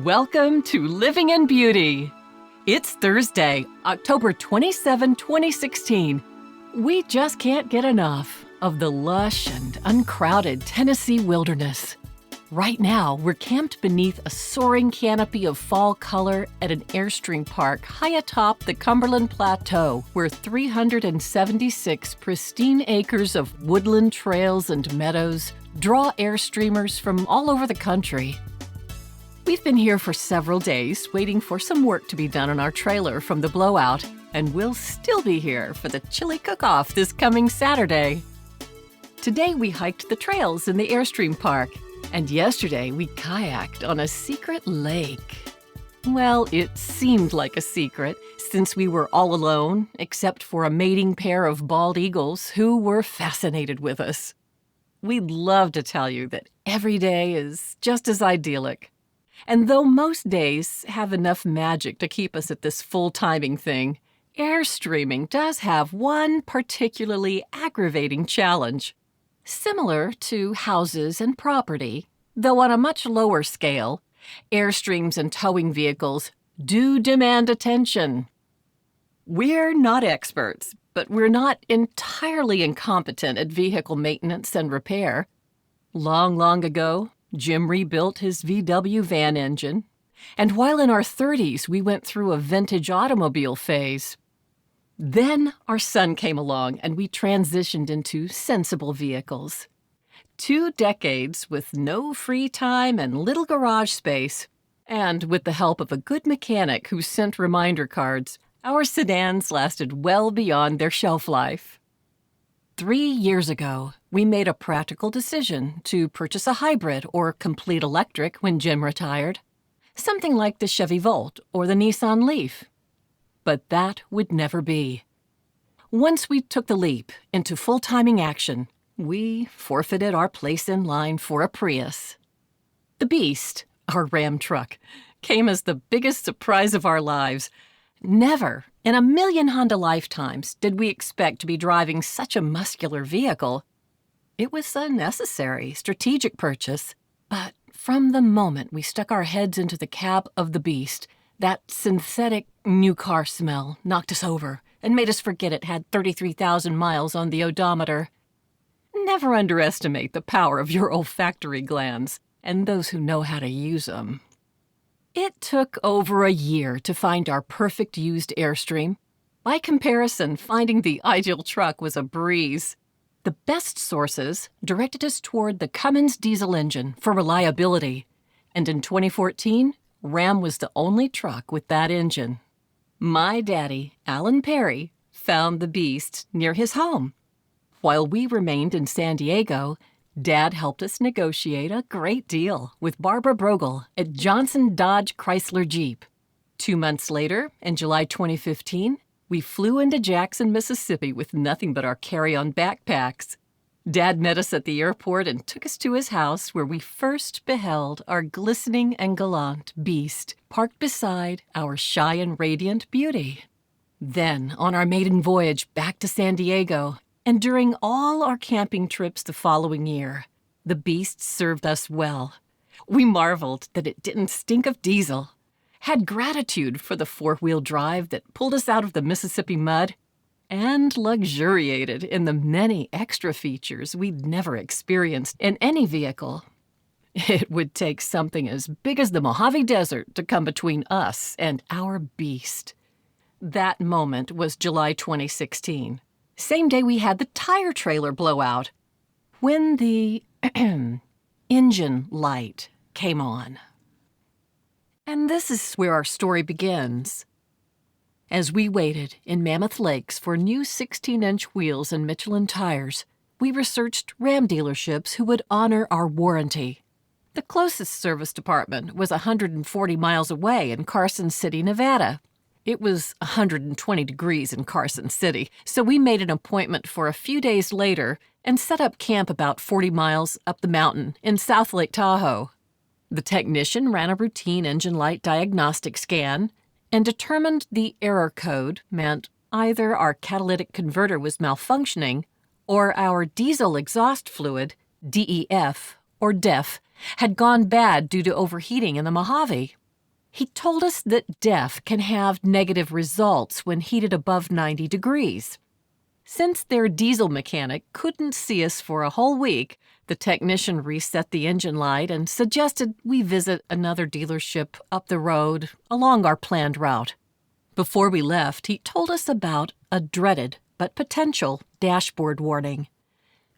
Welcome to Living in Beauty. It's Thursday, October 27, 2016. We just can't get enough of the lush and uncrowded Tennessee wilderness. Right now, we're camped beneath a soaring canopy of fall color at an Airstream park high atop the Cumberland Plateau, where 376 pristine acres of woodland trails and meadows draw Airstreamers from all over the country. We've been here for several days, waiting for some work to be done on our trailer from the blowout, and we'll still be here for the chili cook-off this coming Saturday. Today we hiked the trails in the Airstream Park, and yesterday we kayaked on a secret lake. Well, it seemed like a secret, since we were all alone, except for a mating pair of bald eagles who were fascinated with us. We'd love to tell you that every day is just as idyllic. And though most days have enough magic to keep us at this full-timing thing, Airstreaming does have one particularly aggravating challenge. Similar to houses and property, though on a much lower scale, Airstreams and towing vehicles do demand attention. We're not experts, but we're not entirely incompetent at vehicle maintenance and repair. Long ago, Jim rebuilt his VW van engine, and while in our 30s, we went through a vintage automobile phase. Then our son came along, and we transitioned into sensible vehicles. 2 decades with no free time and little garage space, and with the help of a good mechanic who sent reminder cards, our sedans lasted well beyond their shelf life. 3 years ago, we made a practical decision to purchase a hybrid or complete electric when Jim retired, something like the Chevy Volt or the Nissan Leaf. But that would never be. Once we took the leap into full-timing action, we forfeited our place in line for a Prius. The Beast, our Ram truck, came as the biggest surprise of our lives. Never in a million Honda lifetimes did we expect to be driving such a muscular vehicle. It was a necessary, strategic purchase, but from the moment we stuck our heads into the cab of the Beast, that synthetic new car smell knocked us over and made us forget it had 33,000 miles on the odometer. Never underestimate the power of your olfactory glands and those who know how to use them. It took over a year to find our perfect used Airstream. By comparison, finding the ideal truck was a breeze. The best sources directed us toward the Cummins diesel engine for reliability, and in 2014, Ram was the only truck with that engine. My daddy, Alan Perry, found the Beast near his home. While we remained in San Diego, Dad helped us negotiate a great deal with Barbara Brogel at Johnson Dodge Chrysler Jeep. 2 months later, in July 2015, we flew into Jackson, Mississippi with nothing but our carry-on backpacks. Dad met us at the airport and took us to his house where we first beheld our glistening and gallant Beast parked beside our shy and radiant Beauty. Then, on our maiden voyage back to San Diego, and during all our camping trips the following year, the Beast served us well. We marveled that it didn't stink of diesel, had gratitude for the 4-wheel drive that pulled us out of the Mississippi mud, and luxuriated in the many extra features we'd never experienced in any vehicle. It would take something as big as the Mojave Desert to come between us and our Beast. That moment was July 2016. Same day we had the tire trailer blowout, when the engine light came on. And this is where our story begins. As we waited in Mammoth Lakes for new 16-inch wheels and Michelin tires, we researched Ram dealerships who would honor our warranty. The closest service department was 140 miles away in Carson City, Nevada. It was 120 degrees in Carson City, so we made an appointment for a few days later and set up camp about 40 miles up the mountain in South Lake Tahoe. The technician ran a routine engine light diagnostic scan and determined the error code meant either our catalytic converter was malfunctioning or our diesel exhaust fluid, DEF or DEF, had gone bad due to overheating in the Mojave. He told us that DEF can have negative results when heated above 90 degrees. Since their diesel mechanic couldn't see us for a whole week, the technician reset the engine light and suggested we visit another dealership up the road along our planned route. Before we left, he told us about a dreaded but potential dashboard warning.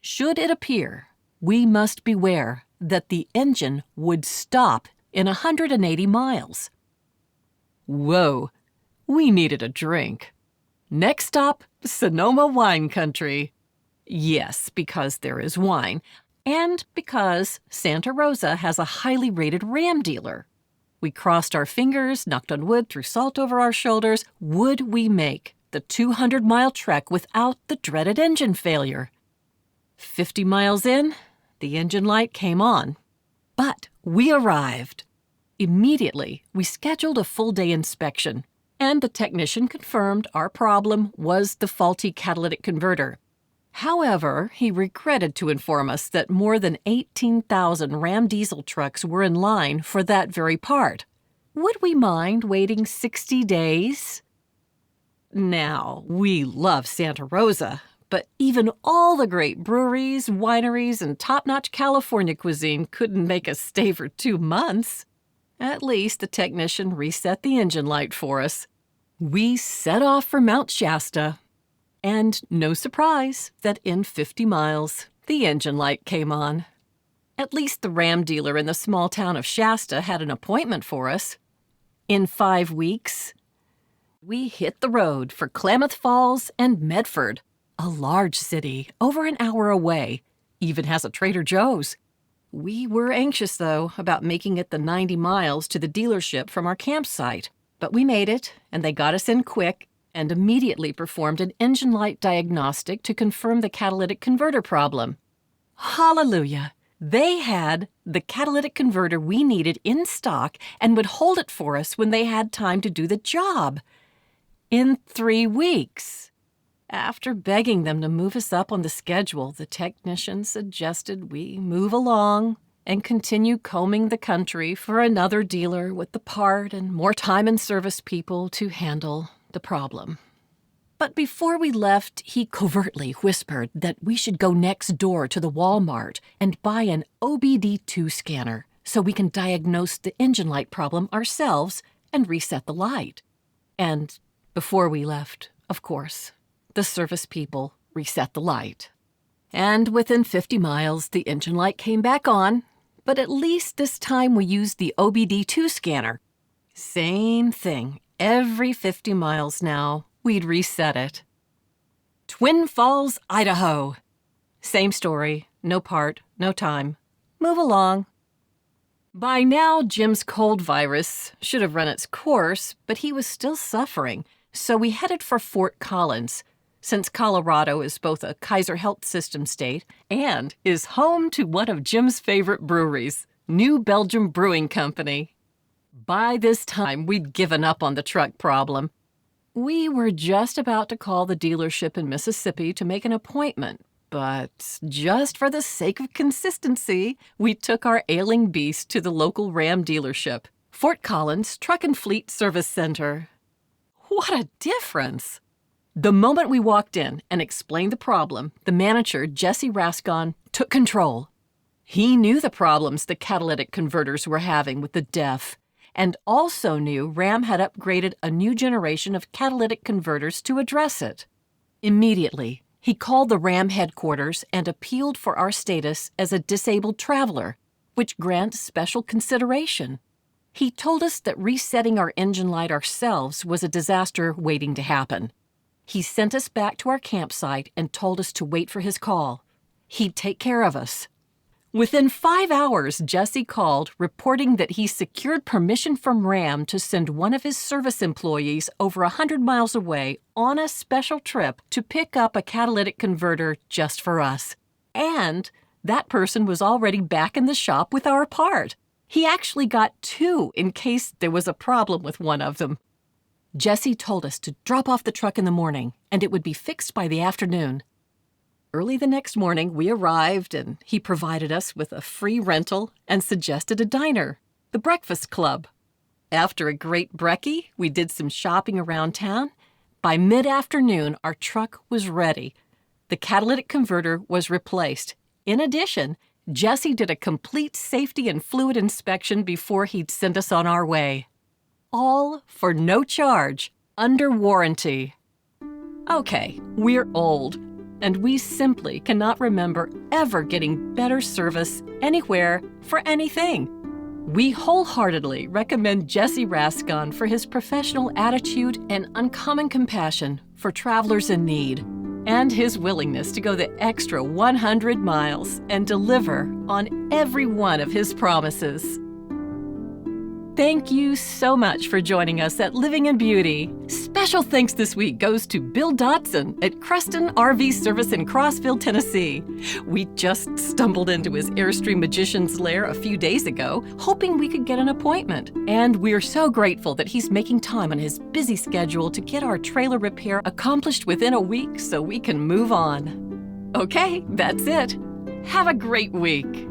Should it appear, we must beware that the engine would stop in 180 miles. Whoa, we needed a drink. Next stop, Sonoma Wine Country. Yes, because there is wine, and because Santa Rosa has a highly rated Ram dealer. We crossed our fingers, knocked on wood, threw salt over our shoulders. Would we make the 200-mile trek without the dreaded engine failure? 50 miles in, the engine light came on. But we arrived. Immediately, we scheduled a full-day inspection, and the technician confirmed our problem was the faulty catalytic converter. However, he regretted to inform us that more than 18,000 Ram diesel trucks were in line for that very part. Would we mind waiting 60 days? Now, we love Santa Rosa, but even all the great breweries, wineries, and top-notch California cuisine couldn't make us stay for 2 months. At least the technician reset the engine light for us. We set off for Mount Shasta. And no surprise that in 50 miles, the engine light came on. At least the Ram dealer in the small town of Shasta had an appointment for us. In 5 weeks, we hit the road for Klamath Falls and Medford, a large city over an hour away, even has a Trader Joe's. We were anxious, though, about making it the 90 miles to the dealership from our campsite, but we made it, and they got us in quick and immediately performed an engine light diagnostic to confirm the catalytic converter problem. Hallelujah! They had the catalytic converter we needed in stock and would hold it for us when they had time to do the job. In 3 weeks. After begging them to move us up on the schedule, the technician suggested we move along and continue combing the country for another dealer with the part and more time and service people to handle the problem. But before we left, he covertly whispered that we should go next door to the Walmart and buy an OBD2 scanner so we can diagnose the engine light problem ourselves and reset the light. And before we left, of course, the service people reset the light. And within 50 miles, the engine light came back on, but at least this time we used the OBD2 scanner. Same thing. Every 50 miles now, we'd reset it. Twin Falls, Idaho. Same story. No part, no time. Move along. By now, Jim's cold virus should have run its course, but he was still suffering, so we headed for Fort Collins, since Colorado is both a Kaiser Health System state and is home to one of Jim's favorite breweries, New Belgium Brewing Company. By this time, we'd given up on the truck problem. We were just about to call the dealership in Mississippi to make an appointment, but just for the sake of consistency, we took our ailing beast to the local Ram dealership, Fort Collins Truck and Fleet Service Center. What a difference! The moment we walked in and explained the problem, the manager, Jesse Rascon, took control. He knew the problems the catalytic converters were having with the DEF, and also knew Ram had upgraded a new generation of catalytic converters to address it. Immediately, he called the Ram headquarters and appealed for our status as a disabled traveler, which grants special consideration. He told us that resetting our engine light ourselves was a disaster waiting to happen. He sent us back to our campsite and told us to wait for his call. He'd take care of us. Within 5 hours, Jesse called, reporting that he secured permission from Ram to send one of his service employees over 100 miles away on a special trip to pick up a catalytic converter just for us. And that person was already back in the shop with our part. He actually got 2 in case there was a problem with one of them. Jesse told us to drop off the truck in the morning, and it would be fixed by the afternoon. Early the next morning, we arrived, and he provided us with a free rental and suggested a diner, the Breakfast Club. After a great brekkie, we did some shopping around town. By mid-afternoon, our truck was ready. The catalytic converter was replaced. In addition, Jesse did a complete safety and fluid inspection before he'd send us on our way. All for no charge, under warranty. Okay, we're old, and we simply cannot remember ever getting better service anywhere for anything. We wholeheartedly recommend Jesse Rascon for his professional attitude and uncommon compassion for travelers in need, and his willingness to go the extra 100 miles and deliver on every one of his promises. Thank you so much for joining us at Living in Beauty. Special thanks this week goes to Bill Dotson at Creston RV Service in Crossville, Tennessee. We just stumbled into his Airstream Magician's Lair a few days ago, hoping we could get an appointment. And we're so grateful that he's making time on his busy schedule to get our trailer repair accomplished within a week so we can move on. Okay, that's it. Have a great week.